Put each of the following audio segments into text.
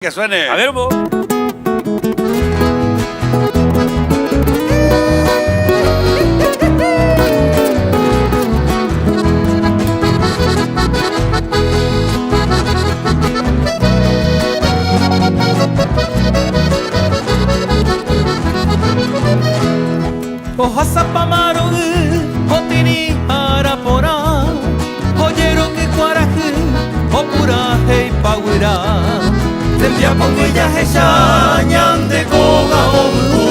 Que suene. A ver, Hugo. Ohasapamaru, hotini harapora, hoyero que cuaraje, opuraje y paguira. Tembia ponguilla hecha, ñande koga omu,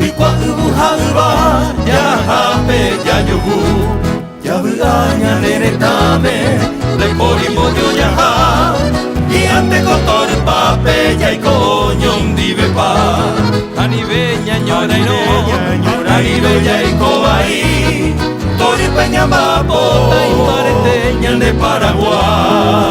y cuahubu hauba, ya hape ya yubu, ya buaña neretame, le porimbo yo ya ha, y ante kotor pape ya y coñón dive pa, aniveña ñora y no. Bella y cobaí, Tori Peña Mapo, Taimbareteña de Paraguay.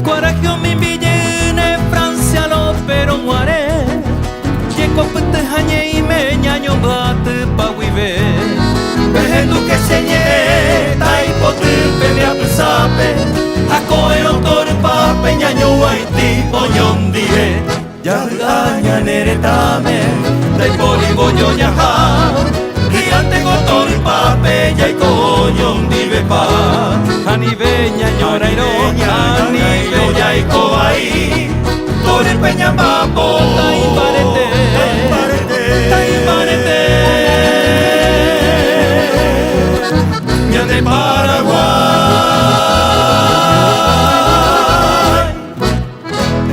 Cuarajio mi villene, Francia lo pero muere. Kopete hanye ime ñaño bate pa wive Behendu que señe tai pote pele apesape Ako e otor pape ñaño waiti oñon dire Ya gaña neretame Tai poli boño ñaha Giante kotor pape ya y coñon dive pa Anive ñañora iro Anive ya y cobai Tori peña papo de Paraguay.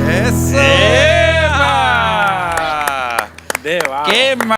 Eso. ¡Eva! De va. ¡Qué